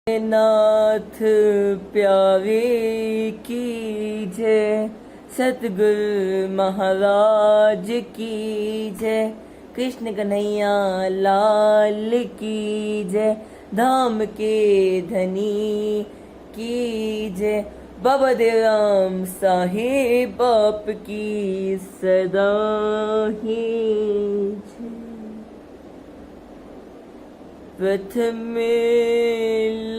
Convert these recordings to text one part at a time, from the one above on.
नाथ प्यारे की जय, सतगुरु महाराज की जय, कृष्ण कन्हैया लाल की जय, धाम के धनी की जय, बाबा देवराम साहेब बाप की सदा ही जय। प्रथमे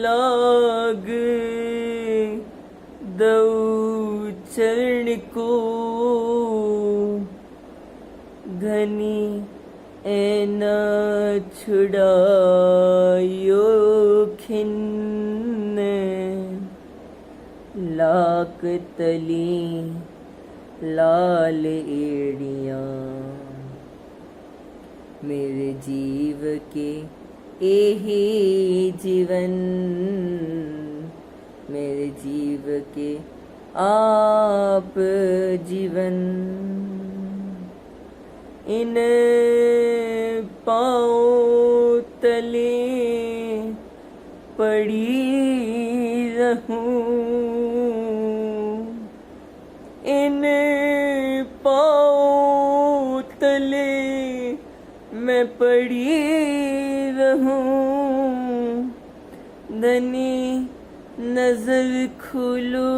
लाग दऊ चरण को, धनी ऐन छुड़ायो खिन्न, लाक तली लाल एड़ियाँ, मेरे जीव के एही जीवन, मेरे जीव के आप जीवन, इन पाँव तले पड़ी रहूं, इन पाँव तले मैं पड़ी रहूं, धनी नजर खोलो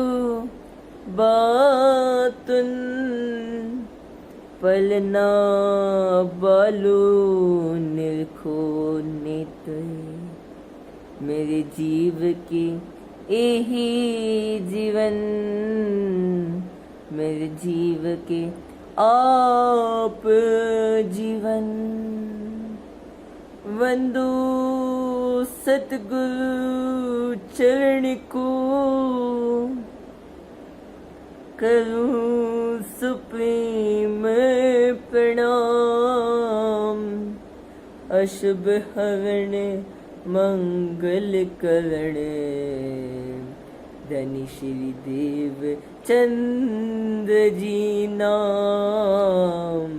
बातुन, पलना बालो निरखो नेत्र, मेरे जीव के एही जीवन, मेरे जीव के आप जीवन, वंदो सतगुरु चरण को, करूं सुप्रीम प्रणाम, अशुभ हरण मंगल करण, धनी श्री देव चंद्र जी नाम,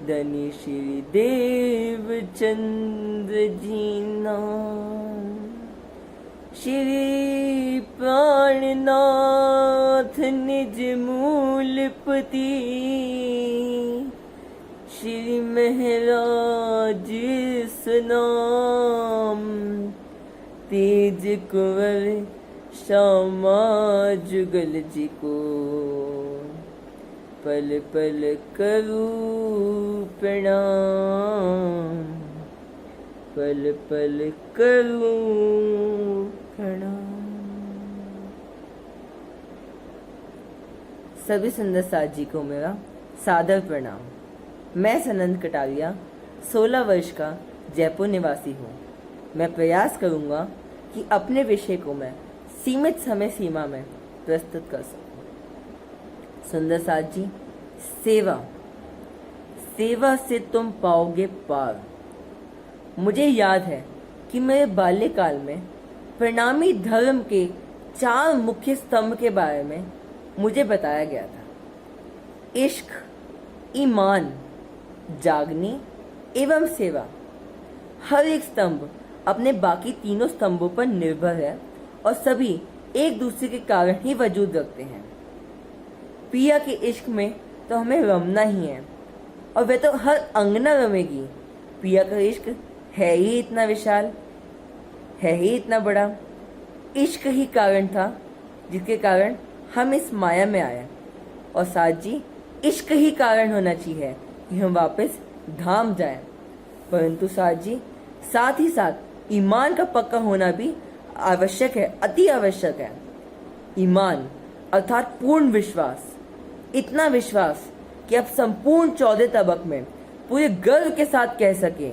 धनी श्री देव चंद्र जी नाम, श्री प्राणनाथ निज मूलपति, श्री महराज सनाम, तेज कुंवर श्यामा जुगल जी को, पल पल करूं प्रणाम, पल पल करूं प्रणाम। सभी सुंदर साथ जी को मेरा सादर प्रणाम। मैं सनंद कटारिया 16 वर्ष का जयपुर निवासी हूँ। मैं प्रयास करूँगा कि अपने विषय को मैं सीमित समय सीमा में प्रस्तुत कर सकूँ। सुंदर साथ जी, सेवा, सेवा से तुम पाओगे पार। मुझे याद है कि मेरे बाल्यकाल में प्रणामी धर्म के 4 मुख्य स्तंभ के बारे में मुझे बताया गया था। इश्क, ईमान, जागने एवं सेवा। हर एक स्तंभ अपने बाकी तीनों स्तंभों पर निर्भर है और सभी एक दूसरे के कारण ही वजूद रखते हैं। पिया के इश्क में तो हमें रमना ही है और वह तो हर अंगना रमेगी। पिया का इश्क है ही इतना विशाल, है ही इतना बड़ा। इश्क ही कारण था जिसके कारण हम इस माया में आए। और साथ जी, इश्क ही कारण होना चाहिए कि हम वापस धाम जाएं। परंतु साथ जी, साथ ही साथ ईमान का पक्का होना भी आवश्यक है, अति आवश्यक है। ईमान अर्थात पूर्ण विश्वास, इतना विश्वास कि आप संपूर्ण 14 तबक में पूरे गर्व के साथ कह सके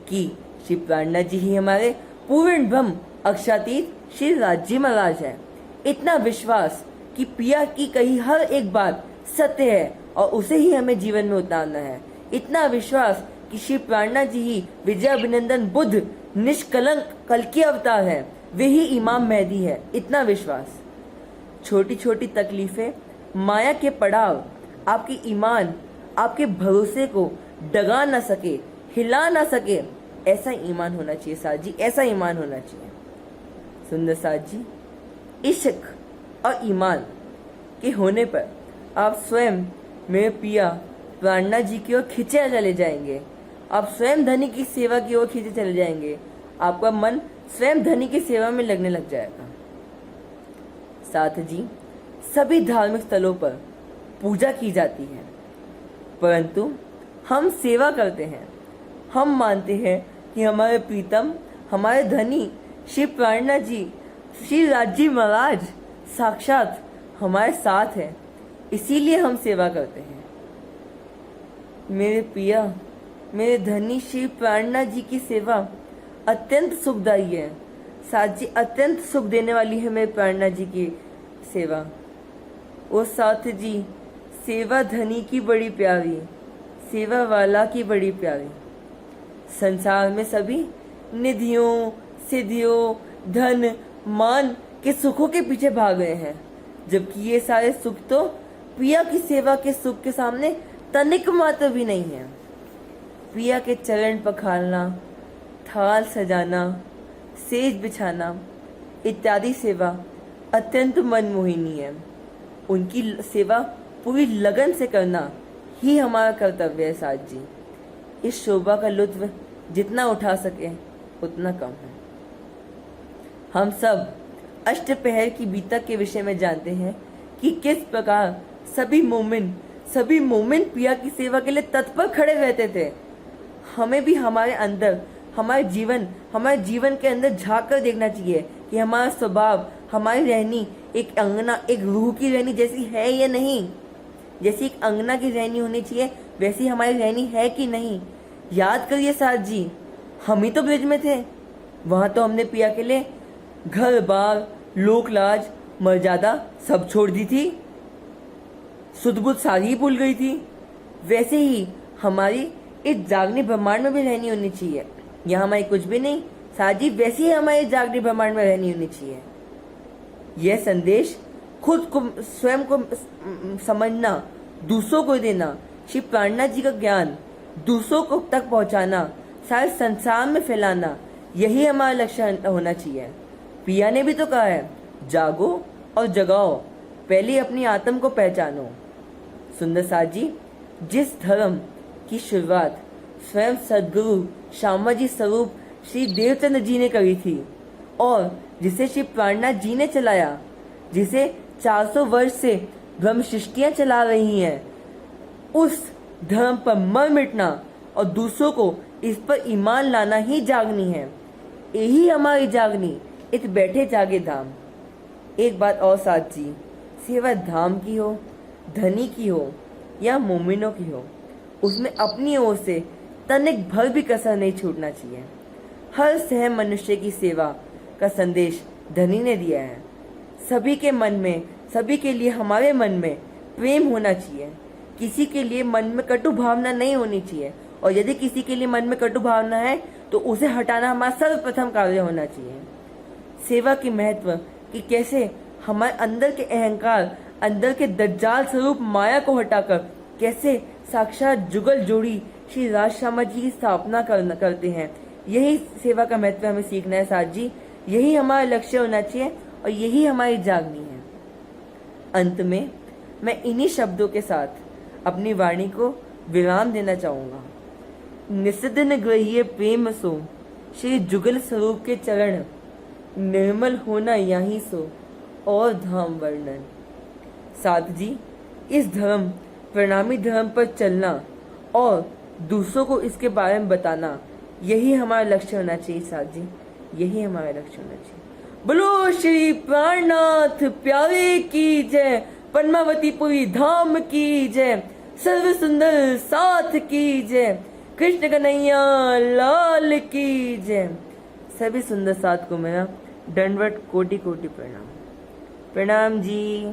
कि श्री प्राणनाथ जी ही हमारे पूर्ण ब्रह्म अक्षातीत श्री राज्य महाराज है। इतना विश्वास कि पिया की कही हर एक बात सत्य है और उसे ही हमें जीवन में उतारना है। इतना विश्वास कि श्री प्राणनाथ जी ही विजय अभिनंदन बुद्ध निष्कलंक कल्कि अवतार है, वे ही इमाम मेहदी है। इतना विश्वास। छोटी छोटी तकलीफें, माया के पड़ाव आपकी ईमान, आपके भरोसे को डगा ना सके, हिला ना सके, ऐसा ईमान होना चाहिए साथ जी, ऐसा ईमान होना चाहिए। सुंदर साथ जी, इश्क और ईमान के होने पर आप स्वयं मेरे पिया प्राणनाथ जी की ओर खींचे चले जाएंगे। आप स्वयं धनी की सेवा की ओर खींचे चले जाएंगे। आपका मन स्वयं धनी की सेवा में लगने लग जाएगा। साथ जी, सभी धार्मिक स्थलों पर पूजा की जाती है, परंतु हम सेवा करते हैं। हम मानते हैं कि हमारे प्रीतम, हमारे धनी श्री प्राणनाथ जी, श्री राजी महाराज साक्षात हमारे साथ हैं, इसीलिए हम सेवा करते हैं। मेरे पिया, मेरे धनी श्री प्राणनाथ जी की सेवा अत्यंत सुखदायी है। साथ जी, अत्यंत सुख देने वाली है मेरे प्राणनाथ जी की सेवा। और साथ जी, सेवा धनी की बड़ी प्यारी, सेवा वाला की बड़ी प्यारी। संसार में सभी निधियों, सिद्धियों, धन, मान के सुखों के पीछे भाग गए हैं, जबकि ये सारे सुख तो पिया की सेवा के सुख के सामने तनिक मात्र भी नहीं है। पिया के चरण पखारना, थाल सजाना, सेज बिछाना इत्यादि सेवा अत्यंत मनमोहिनी है। उनकी सेवा पूरी लगन से करना ही हमारा कर्तव्य है। साथ जी, इस शोभा का लुत्फ जितना उठा सके उतना कम है। हम सब अष्टपहर की बीतक के विषय में जानते हैं कि किस प्रकार सभी मोमिन पिया की सेवा के लिए तत्पर खड़े रहते थे। हमें भी हमारे अंदर, हमारे जीवन के अंदर झांक कर देखना चाहिए कि हमारा स्वभाव, हमारी रहनी एक अंगना, एक रूह की रहनी जैसी है या नहीं। जैसी एक अंगना की रहनी होनी चाहिए, वैसी हमारी रहनी है कि नहीं। याद करिए साथ जी, हम ही तो ब्रिज में थे। वहां तो हमने पिया के लिए घर बार, लोक लाज, मर्यादा सब छोड़ दी थी, सुध बुध सारी भूल गई थी। वैसे ही हमारी इस जागनी ब्रह्मांड में भी रहनी होनी चाहिए। यहाँ हमारी कुछ भी नहीं साथ जी, वैसे ही हमारी जागनी ब्रह्मांड में रहनी होनी चाहिए। यह संदेश खुद को, स्वयं को समझना, दूसरों को देना, श्री प्राणनाथ जी का ज्ञान दूसरों को तक पहुंचाना, सारे संसार में फैलाना, यही हमारा लक्ष्य होना चाहिए। पिया ने भी तो कहा है, जागो और जगाओ, पहले अपनी आत्म को पहचानो। सुंदर साथ जी, जिस धर्म की शुरुआत स्वयं सदगुरु श्यामाजी स्वरूप श्री देवचंद्र जी ने करी थी और जिसे श्री प्राणनाथ जी ने चलाया, जिसे 400 वर्ष से ब्रह्म सृष्टियां चला रही हैं, उस धर्म पर मर मिटना और दूसरों को इस पर ईमान लाना ही जागनी है। यही हमारी जागनी, इत बैठे जागे धाम। एक बात और साथ जी, सेवा धाम की हो, धनी की हो या मोमिनों की हो, उसमें अपनी ओर से तनिक भर भी कसर नहीं छूटना चाहिए। हर सहम मनुष्य की सेवा का संदेश धनी ने दिया है। सभी के मन में, सभी के लिए हमारे मन में प्रेम होना चाहिए। किसी के लिए मन में कटु भावना नहीं होनी चाहिए, और यदि किसी के लिए मन में कटु भावना है तो उसे हटाना हमारा सर्वप्रथम कार्य होना चाहिए। सेवा की महत्व कि कैसे हमारे अंदर के अहंकार, अंदर के दज्जाल स्वरूप माया को हटाकर कैसे साक्षात जुगल जोड़ी श्री राज श्यामा जी की स्थापना करते हैं, यही सेवा का महत्व हमें सीखना है साथ जी। यही हमारा लक्ष्य होना चाहिए और यही हमारी जागनी है। अंत में मैं इन्हीं शब्दों के साथ अपनी वाणी को विराम देना चाहूंगा। निस्दिन ग्रहिए प्रेम सो, श्री जुगल स्वरूप के चरण, निर्मल होना यहीं सो, और धाम वर्णन। साथ जी, इस धर्म, प्रणामी धर्म पर चलना और दूसरों को इसके बारे में बताना, यही हमारा लक्ष्य होना चाहिए साथ जी, यही हमारा लक्ष्य होना चाहिए। बोलो श्री प्राणनाथ प्यारे की जय, पद्मावतीपुरी धाम की जय, सर्व सुंदर साथ की जय, कृष्ण कन्हैया लाल की जय। सभी सुंदर साथ को मेरा दंडवत कोटि कोटि प्रणाम। प्रणाम जी।